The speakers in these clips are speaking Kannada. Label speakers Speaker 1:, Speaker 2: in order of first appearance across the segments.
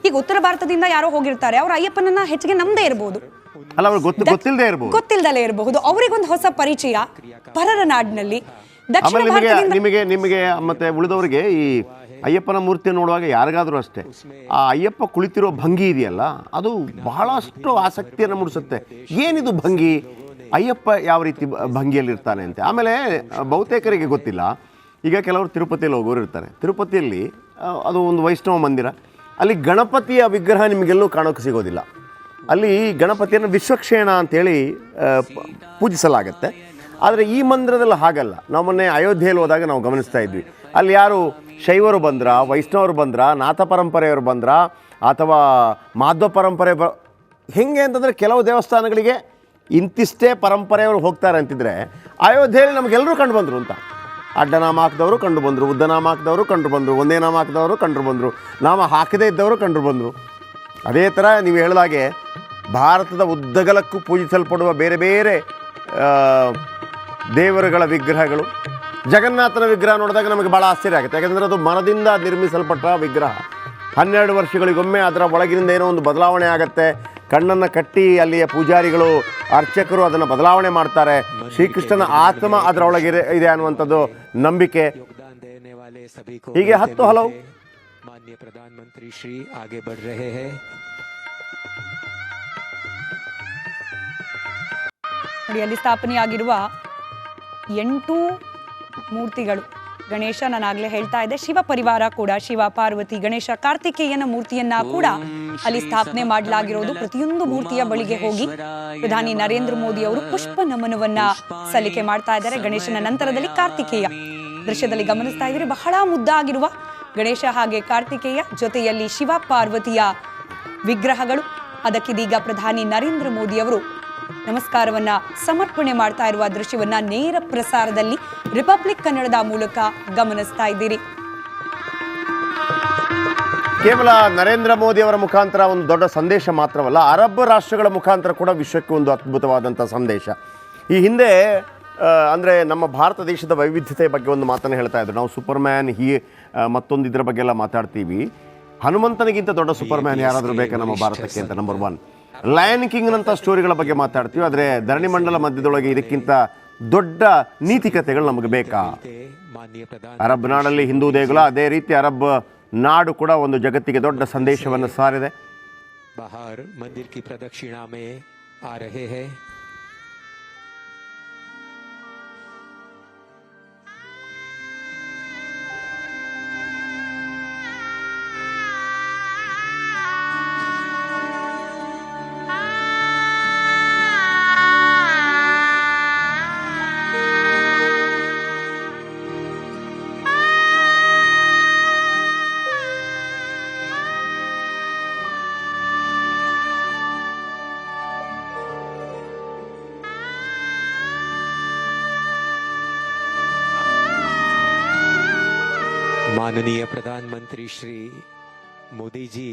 Speaker 1: ಈಗ ಉತ್ತರ ಭಾರತದಿಂದ ಯಾರೋ ಹೋಗಿರ್ತಾರೆ, ಅವ್ರ ಅಯ್ಯಪ್ಪನನ್ನ ಹೆಚ್ಚಿಗೆ ನಮ್ದೇ ಇರಬಹುದು,
Speaker 2: ಅಲ್ಲ ಅವ್ರಿಗೆ
Speaker 1: ಗೊತ್ತಿಲ್ಲದಲೇ ಇರಬಹುದು. ಅವರಿಗೊಂದು ಹೊಸ ಪರಿಚಯ ಪರರ ನಾಡಿನಲ್ಲಿ. ದಕ್ಷಿಣ ಭಾರತದಿಂದ
Speaker 2: ನಿಮಗೆ ಮತ್ತೆ ಉಳಿದವರಿಗೆ ಈ ಅಯ್ಯಪ್ಪನ ಮೂರ್ತಿ ನೋಡುವಾಗ ಯಾರಿಗಾದ್ರೂ ಅಷ್ಟೇ ಆ ಅಯ್ಯಪ್ಪ ಕುಳಿತಿರೋ ಭಂಗಿ ಇದೆಯಲ್ಲ, ಅದು ಬಹಳಷ್ಟು ಆಸಕ್ತಿಯನ್ನು ಮೂಡಿಸುತ್ತೆ. ಏನಿದು ಭಂಗಿ, ಅಯ್ಯಪ್ಪ ಯಾವ ರೀತಿ ಭಂಗಿಯಲ್ಲಿರ್ತಾನೆ ಅಂತ. ಆಮೇಲೆ ಬಹುತೇಕರಿಗೆ ಗೊತ್ತಿಲ್ಲ. ಈಗ ಕೆಲವರು ತಿರುಪತಿಯಲ್ಲಿ ಹೋಗೋರು ಇರ್ತಾರೆ. ತಿರುಪತಿಯಲ್ಲಿ ಅದು ಒಂದು ವೈಷ್ಣವ ಮಂದಿರ, ಅಲ್ಲಿ ಗಣಪತಿಯ ವಿಗ್ರಹ ನಿಮಗೆಲ್ಲೂ ಕಾಣೋಕ್ಕೆ ಸಿಗೋದಿಲ್ಲ. ಅಲ್ಲಿ ಗಣಪತಿಯನ್ನು ವಿಶ್ವಕ್ಷೇಣ ಅಂತೇಳಿ ಪೂಜಿಸಲಾಗತ್ತೆ. ಆದರೆ ಈ ಮಂದಿರದಲ್ಲಿ ಹಾಗಲ್ಲ. ನಾವು ಮೊನ್ನೆ ಅಯೋಧ್ಯೆಯಲ್ಲಿ ಹೋದಾಗ ನಾವು ಗಮನಿಸ್ತಾ ಇದ್ವಿ, ಅಲ್ಲಿ ಯಾರು ಶೈವರು ಬಂದ್ರ, ವೈಷ್ಣವರು ಬಂದ್ರ, ನಾಥ ಪರಂಪರೆಯವರು ಬಂದ್ರ, ಅಥವಾ ಮಾಧ್ವ ಪರಂಪರೆ ಹೆಂಗೆ ಅಂತಂದರೆ ಕೆಲವು ದೇವಸ್ಥಾನಗಳಿಗೆ ಇಂತಿಷ್ಟೇ ಪರಂಪರೆಯವರು ಹೋಗ್ತಾರೆ ಅಂತಿದ್ರೆ, ಅಯೋಧ್ಯೆಯಲ್ಲಿ ನಮಗೆಲ್ಲರೂ ಕಂಡು ಬಂದರು ಅಂತ. ಅಡ್ಡನಾಮ ಹಾಕಿದವರು ಕಂಡು ಬಂದರು, ಉದ್ದನಾಮ ಹಾಕಿದವರು ಕಂಡು ಬಂದರು, ಒಂದೇ ನಾಮ ಹಾಕಿದವರು ಕಂಡು ಬಂದರು, ನಾಮ ಹಾಕದೇ ಇದ್ದವರು ಕಂಡು ಬಂದರು. ಅದೇ ಥರ ನೀವು ಹೇಳಿದಾಗೆ ಭಾರತದ ಉದ್ದಗಲಕ್ಕೂ ಪೂಜಿಸಲ್ಪಡುವ ಬೇರೆ ಬೇರೆ ದೇವರುಗಳ ವಿಗ್ರಹಗಳು. ಜಗನ್ನಾಥನ ವಿಗ್ರಹ ನೋಡಿದಾಗ ನಮಗೆ ಭಾಳ ಆಶ್ಚರ್ಯ ಆಗುತ್ತೆ. ಯಾಕೆಂದರೆ ಅದು ಮರದಿಂದ ನಿರ್ಮಿಸಲ್ಪಟ್ಟ ವಿಗ್ರಹ. 12 ವರ್ಷಗಳಿಗೊಮ್ಮೆ ಅದರ ಒಳಗಿನಿಂದ ಏನೋ ಒಂದು ಬದಲಾವಣೆ ಆಗುತ್ತೆ. ಕಣ್ಣನ್ನು ಕಟ್ಟಿ ಅಲ್ಲಿಯ ಪೂಜಾರಿಗಳು, ಅರ್ಚಕರು ಅದನ್ನು ಬದಲಾವಣೆ ಮಾಡ್ತಾರೆ. ಶ್ರೀಕೃಷ್ಣನ ಆತ್ಮ ಅದರ ಒಳಗೆ ಇದೆ ಅನ್ನುವಂಥದ್ದು ನಂಬಿಕೆ. ಹೀಗೆ 10 ಹಲವು.
Speaker 3: ಮಾನ್ಯ ಪ್ರಧಾನಮಂತ್ರಿ ಶ್ರೀ ಆगे बढ़ रहे हैं.
Speaker 1: ಅಲ್ಲಿ ಸ್ಥಾಪನೆಯಾಗಿರುವ 8 ಮೂರ್ತಿಗಳು. ಗಣೇಶ, ನಾನಾಗಲೇ ಹೇಳ್ತಾ ಇದ್ದೆ, ಶಿವ ಪರಿವಾರ ಕೂಡ, ಶಿವ, ಪಾರ್ವತಿ, ಗಣೇಶ, ಕಾರ್ತಿಕೇಯನ ಮೂರ್ತಿಯನ್ನ ಕೂಡ ಅಲ್ಲಿ ಸ್ಥಾಪನೆ ಮಾಡಲಾಗಿರೋದು. ಪ್ರತಿಯೊಂದು ಮೂರ್ತಿಯ ಬಳಿಗೆ ಹೋಗಿ ಪ್ರಧಾನಿ ನರೇಂದ್ರ ಮೋದಿ ಅವರು ಪುಷ್ಪ ನಮನವನ್ನ ಸಲ್ಲಿಕೆ ಮಾಡ್ತಾ ಇದ್ದಾರೆ. ಗಣೇಶನ ನಂತರದಲ್ಲಿ ಕಾರ್ತಿಕೇಯ. ದೃಶ್ಯದಲ್ಲಿ ಗಮನಿಸ್ತಾ ಇದ್ರೆ ಬಹಳ ಮುದ್ದಾಗಿರುವ ಗಣೇಶ ಹಾಗೆ ಕಾರ್ತಿಕೇಯ, ಜೊತೆಯಲ್ಲಿ ಶಿವ ಪಾರ್ವತಿಯ ವಿಗ್ರಹಗಳು. ಅದಕ್ಕಿದೀಗ ಪ್ರಧಾನಿ ನರೇಂದ್ರ ಮೋದಿ ಅವರು ನಮಸ್ಕಾರವನ್ನ ಸಮರ್ಪಣೆ ಮಾಡ್ತಾ ಇರುವ ದೃಶ್ಯವನ್ನ ನೇರ ಪ್ರಸಾರದಲ್ಲಿ ರಿಪಬ್ಲಿಕ್ ಕನ್ನಡದ ಮೂಲಕ ಗಮನಿಸ್ತಾ ಇದ್ದೀರಿ.
Speaker 2: ಕೇವಲ ನರೇಂದ್ರ ಮೋದಿ ಅವರ ಮುಖಾಂತರ ಒಂದು ದೊಡ್ಡ ಸಂದೇಶ ಮಾತ್ರವಲ್ಲ, ಅರಬ್ ರಾಷ್ಟ್ರಗಳ ಮುಖಾಂತರ ಕೂಡ ವಿಶ್ವಕ್ಕೆ ಒಂದು ಅದ್ಭುತವಾದಂಥ ಸಂದೇಶ. ಈ ಹಿಂದೆ ಅಂದರೆ ನಮ್ಮ ಭಾರತ ದೇಶದ ವೈವಿಧ್ಯತೆ ಬಗ್ಗೆ ಒಂದು ಮಾತನ್ನು ಹೇಳ್ತಾ ಇದ್ರು. ನಾವು ಸೂಪರ್ಮ್ಯಾನ್ ಮತ್ತೊಂದು ಇದರ ಬಗ್ಗೆ ಎಲ್ಲ ಮಾತಾಡ್ತೀವಿ. ಹನುಮಂತನಿಗಿಂತ ದೊಡ್ಡ ಸೂಪರ್ಮ್ಯಾನ್ ಯಾರಾದರೂ ಬೇಕಾ ನಮ್ಮ ಭಾರತಕ್ಕೆ ಅಂತ ನಂಬರ್ 1. ಲಯನ್ ಕಿಂಗ್ನಂಥ ಸ್ಟೋರಿಗಳ ಬಗ್ಗೆ ಮಾತಾಡ್ತೀವಿ. ಆದರೆ ಧರಣಿ ಮಂಡಲ ಮಧ್ಯದೊಳಗೆ ಇದಕ್ಕಿಂತ ದೊಡ್ಡ ನೀತಿಕತೆಗಳು ನಮಗೆ ಬೇಕಾ? ಅರಬ್ ನಾಡಲ್ಲಿ ಹಿಂದೂ ದೇಗುಲ, ಅದೇ ರೀತಿ ಅರಬ್ ನಾಡು ಕೂಡ ಒಂದು ಜಗತ್ತಿಗೆ ದೊಡ್ಡ ಸಂದೇಶವನ್ನು ಸಾರಿದೆ.
Speaker 3: ಬಾಹರ್ ಮಂದಿರ್ ಕಿ ಪ್ರದಕ್ಷಿಣಾ ಮೇ ಆ ರಹೆ ಹೈ. माननीय प्रधानमंत्री श्री मोदी जी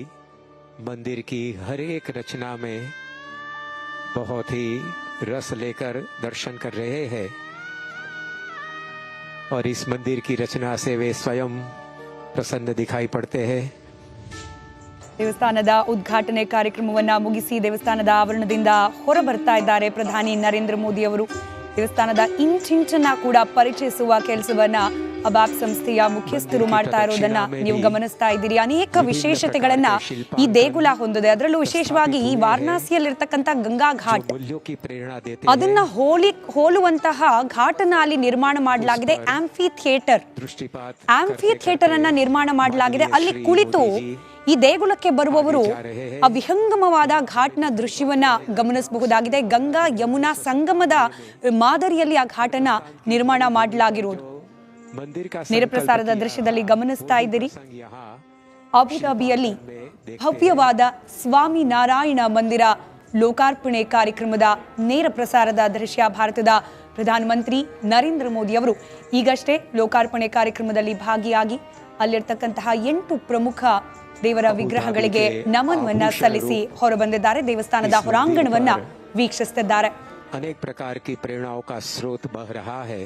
Speaker 3: मंदिर की हर एक रचना में बहुत ही रस लेकर दर्शन कर रहे हैं और इस मंदिर की रचना से वे स्वयं प्रसन्न दिखाई पड़ते हैं.
Speaker 1: ದೇವಸ್ಥಾನದ ಉದ್ಘಾಟನೆ ಕಾರ್ಯಕ್ರಮವನ್ನ ಮುಗಿಸಿ ದೇವಸ್ಥಾನದ ಆವರಣದಿಂದ ಹೊರಬರ್ತಾ ಇದ್ದಾರೆ ಪ್ರಧಾನಿ ನರೇಂದ್ರ ಮೋದಿ ಅವರು. ದೇವಸ್ಥಾನದ ಇಂಚಿಂಚನ್ನ ಕೂಡ ಪರಿಚಯಿಸುವ ಕೆಲಸವನ್ನ ಅಬಾಬ್ ಸಂಸ್ಥೆಯ ಮುಖ್ಯಸ್ಥರು ಮಾಡ್ತಾ ಇರೋದನ್ನ ನೀವು ಗಮನಿಸ್ತಾ ಇದ್ದೀರಿ. ಅನೇಕ ವಿಶೇಷತೆಗಳನ್ನ ಈ ದೇಗುಲ ಹೊಂದಿದೆ. ಅದರಲ್ಲೂ ವಿಶೇಷವಾಗಿ ಈ ವಾರಣಾಸಿಯಲ್ಲಿರ್ತಕ್ಕಂಥ ಗಂಗಾ ಘಾಟ್, ಅದನ್ನ ಹೋಲುವಂತಹ ಘಾಟನ್ನ ಅಲ್ಲಿ ನಿರ್ಮಾಣ ಮಾಡಲಾಗಿದೆ. ಆಂಫಿ ಥಿಯೇಟರ್ ಅನ್ನ ನಿರ್ಮಾಣ ಮಾಡಲಾಗಿದೆ. ಅಲ್ಲಿ ಕುಳಿತು ಈ ದೇಗುಲಕ್ಕೆ ಬರುವವರು ಆ ವಿಹಂಗಮವಾದ ಘಾಟ್ನ ದೃಶ್ಯವನ್ನ ಗಮನಿಸಬಹುದಾಗಿದೆ. ಗಂಗಾ ಯಮುನಾ ಸಂಗಮದ ಮಾದರಿಯಲ್ಲಿ ಆ ಘಾಟನ್ನ ನಿರ್ಮಾಣ ಮಾಡಲಾಗಿರುವುದು ನೇರ ಪ್ರಸಾರದ ದೃಶ್ಯದಲ್ಲಿ ಗಮನಿಸ್ತಾ ಇದ್ದೀರಿ. ಅಬುಧಾಬಿಯಲ್ಲಿ ಭವ್ಯವಾದ ಸ್ವಾಮಿ ನಾರಾಯಣ ಮಂದಿರ ಲೋಕಾರ್ಪಣೆ ಕಾರ್ಯಕ್ರಮದ ನೇರ ಪ್ರಸಾರದ ದೃಶ್ಯ. ಭಾರತದ ಪ್ರಧಾನಮಂತ್ರಿ ನರೇಂದ್ರ ಮೋದಿ ಅವರು ಈಗಷ್ಟೇ ಲೋಕಾರ್ಪಣೆ ಕಾರ್ಯಕ್ರಮದಲ್ಲಿ ಭಾಗಿಯಾಗಿ ಅಲ್ಲಿರ್ತಕ್ಕಂತಹ 8 ಪ್ರಮುಖ ದೇವರ ವಿಗ್ರಹಗಳಿಗೆ ನಮನವನ್ನ ಸಲ್ಲಿಸಿ ಹೊರಬಂದಿದ್ದಾರೆ. ದೇವಸ್ಥಾನದ ಹೊರಾಂಗಣವನ್ನ ವೀಕ್ಷಿಸುತ್ತಿದ್ದಾರೆ.
Speaker 3: ಅನೇಕ ಪ್ರಕಾರ ಕಿ ಪ್ರೇರಣಾओं का स्रोत बह रहा है.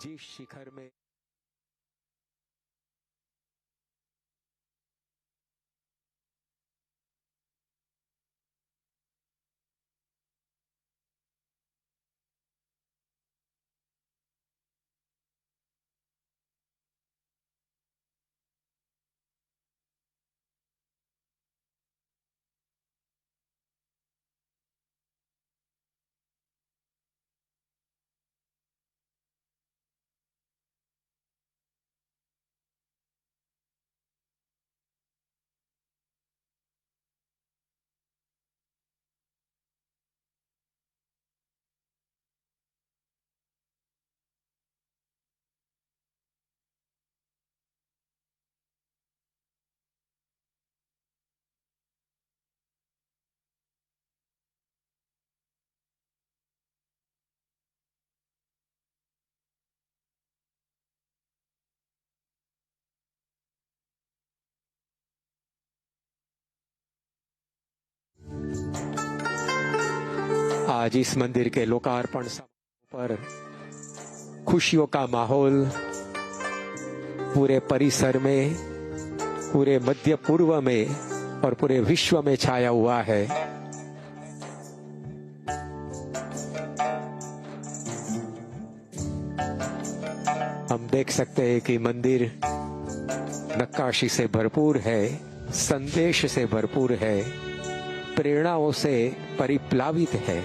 Speaker 3: जिस शिखर में आज इस मंदिर के लोकार्पण समारोह पर खुशियों का माहौल पूरे परिसर में, पूरे मध्य पूर्व में और पूरे विश्व में छाया हुआ है। हम देख सकते हैं कि मंदिर नक्काशी से भरपूर है, संदेश से भरपूर है, प्रेरणाओं से परिप्लावित है।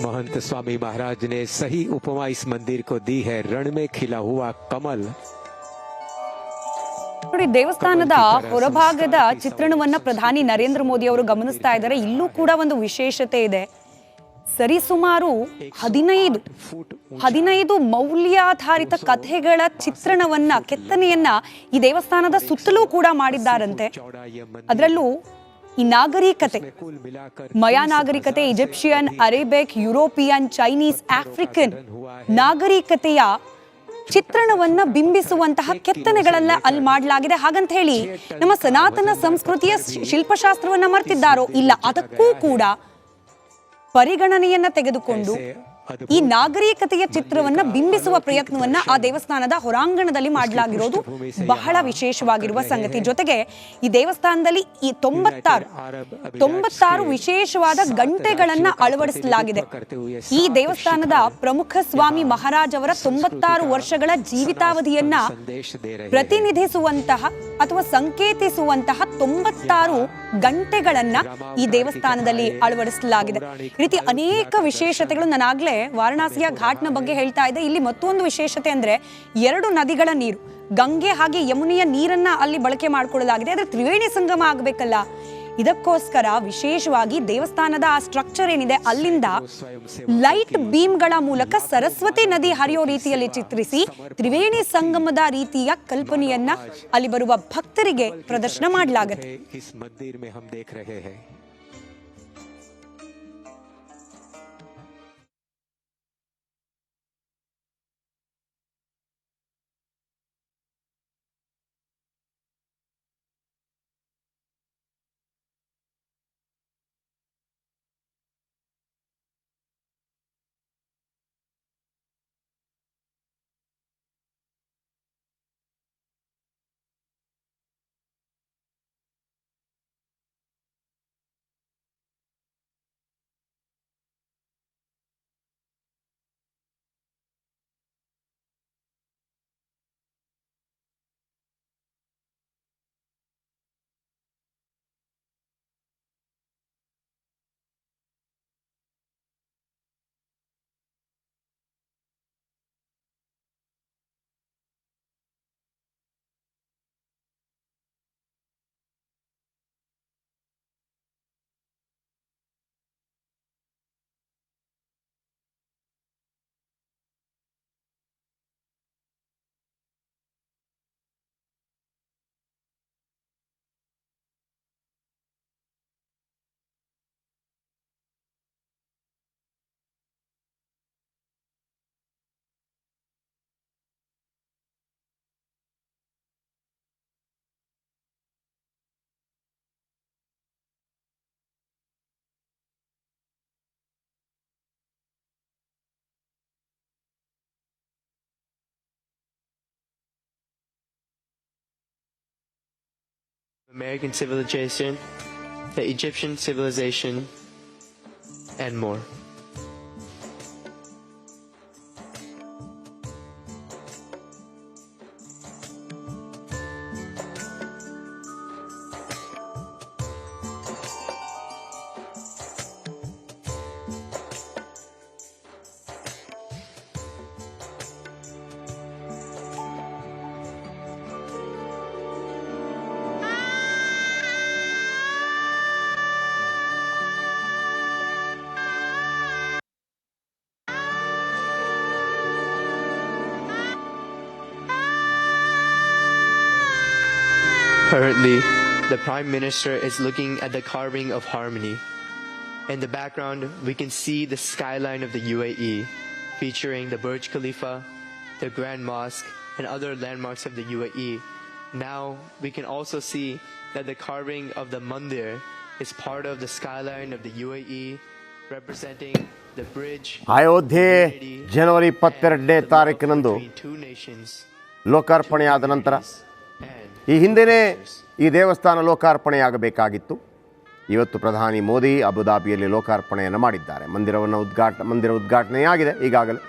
Speaker 3: महंत स्वामी महाराज ने सही उपमा इस मंदिर को दी है, रण में खिला हुआ कमल।
Speaker 1: ನೋಡಿ, ದೇವಸ್ಥಾನದ ಹೊರಭಾಗದ ಚಿತ್ರಣವನ್ನ ಪ್ರಧಾನಿ ನರೇಂದ್ರ ಮೋದಿ ಅವರು ಗಮನಿಸ್ತಾ ಇದ್ದಾರೆ. ಇಲ್ಲೂ ಕೂಡ ಒಂದು ವಿಶೇಷತೆ ಇದೆ. ಸರಿಸುಮಾರು 15 ಮೌಲ್ಯಾಧಾರಿತ ಕಥೆಗಳ ಚಿತ್ರಣವನ್ನ, ಕೆತ್ತನೆಯನ್ನ ಈ ದೇವಸ್ಥಾನದ ಸುತ್ತಲೂ ಕೂಡ ಮಾಡಿದ್ದಾರಂತೆ. ಅದರಲ್ಲೂ ಈ ನಾಗರಿಕತೆ, ಮಯಾ ನಾಗರಿಕತೆ, Egyptian, Arabic, European, Chinese, African ನಾಗರಿಕತೆಯ ಚಿತ್ರಣವನ್ನ ಬಿಂಬಿಸುವಂತಹ ಕೆತ್ತನೆಗಳೆಲ್ಲ ಅಲ್ಲಿ ಮಾಡಲಾಗಿದೆ. ಹಾಗಂತ ಹೇಳಿ ನಮ್ಮ ಸನಾತನ ಸಂಸ್ಕೃತಿಯ ಶಿಲ್ಪಶಾಸ್ತ್ರವನ್ನ ಮರ್ತಿದ್ದಾರೋ? ಇಲ್ಲ, ಅದಕ್ಕೂ ಕೂಡ ಪರಿಗಣನೆಯನ್ನ ತೆಗೆದುಕೊಂಡು ಈ ನಾಗರಿಕತೆಯ ಚಿತ್ರವನ್ನ ಬಿಂಬಿಸುವ ಪ್ರಯತ್ನವನ್ನ ಆ ದೇವಸ್ಥಾನದ ಹೊರಾಂಗಣದಲ್ಲಿ ಮಾಡಲಾಗಿರೋದು ಬಹಳ ವಿಶೇಷವಾಗಿರುವ ಸಂಗತಿ. ಜೊತೆಗೆ ಈ ದೇವಸ್ಥಾನದಲ್ಲಿ ಈ 96 ವಿಶೇಷವಾದ ಗಂಟೆಗಳನ್ನ ಅಳವಡಿಸಲಾಗಿದೆ. ಈ ದೇವಸ್ಥಾನದ ಪ್ರಮುಖ ಸ್ವಾಮಿ ಮಹಾರಾಜ್ ಅವರ 96 ವರ್ಷಗಳ ಜೀವಿತಾವಧಿಯನ್ನ ಪ್ರತಿನಿಧಿಸುವಂತಹ ಅಥವಾ ಸಂಕೇತಿಸುವಂತಹ 96 ಗಂಟೆಗಳನ್ನ ಈ ದೇವಸ್ಥಾನದಲ್ಲಿ ಅಳವಡಿಸಲಾಗಿದೆ. ಈ ರೀತಿ ಅನೇಕ ವಿಶೇಷತೆಗಳು. ನಾನಾಗ್ಲೇ ವಾರಣಾಸಿಯ ಘಾಟ್ನ ಬಗ್ಗೆ ಹೇಳ್ತಾ ಇದ್ದೆ. ಇಲ್ಲಿ ಮತ್ತೊಂದು ವಿಶೇಷತೆ ಅಂದ್ರೆ 2 ನದಿಗಳ ನೀರು, ಗಂಗೆ ಹಾಗೆ ಯಮುನೆಯ ನೀರನ್ನ ಅಲ್ಲಿ ಬಳಕೆ ಮಾಡಿಕೊಳ್ಳಲಾಗಿದೆ. ಆದ್ರೆ ತ್ರಿವೇಣಿ ಸಂಗಮ ಆಗ್ಬೇಕಲ್ಲ, ಇದಕ್ಕೋಸ್ಕರ ವಿಶೇಷವಾಗಿ ದೇವಸ್ಥಾನದ ಆ ಸ್ಟ್ರಕ್ಚರ್ ಏನಿದೆ ಅಲ್ಲಿಂದ ಲೈಟ್ ಬೀಮ್ಗಳ ಮೂಲಕ ಸರಸ್ವತಿ ನದಿ ಹರಿಯೋ ರೀತಿಯಲ್ಲಿ ಚಿತ್ರಿಸಿ ತ್ರಿವೇಣಿ ಸಂಗಮದ ರೀತಿಯ ಕಲ್ಪನೆಯನ್ನ ಅಲ್ಲಿ ಬರುವ ಭಕ್ತರಿಗೆ ಪ್ರದರ್ಶನ ಮಾಡಲಾಗುತ್ತೆ.
Speaker 4: American civilization, the Egyptian civilization, and more. Currently, the Prime Minister is looking at the carving of harmony. In the background, we can see the skyline of the UAE, featuring the Burj Khalifa, the Grand Mosque, and other landmarks of the UAE, Now we can also see that the carving of the mandir is part of the skyline of the UAE, representing the bridge
Speaker 2: Ayodhya ಜನವರಿ 22ನೇ ತಾರೀಕಿನಂದು
Speaker 4: between two nations.
Speaker 2: ಲೋಕಾರ್ಪಣೆಯಾದ ನಂತರ
Speaker 4: And
Speaker 2: ಈ ಹಿಂದೆಯೇ ಈ ದೇವಸ್ಥಾನ ಲೋಕಾರ್ಪಣೆಯಾಗಬೇಕಾಗಿತ್ತು. ಇವತ್ತು ಪ್ರಧಾನಿ ಮೋದಿ ಅಬುದಾಬಿಯಲ್ಲಿ ಲೋಕಾರ್ಪಣೆಯನ್ನು ಮಾಡಿದ್ದಾರೆ. ಮಂದಿರ ಉದ್ಘಾಟನೆಯಾಗಿದೆ ಈಗಾಗಲೇ.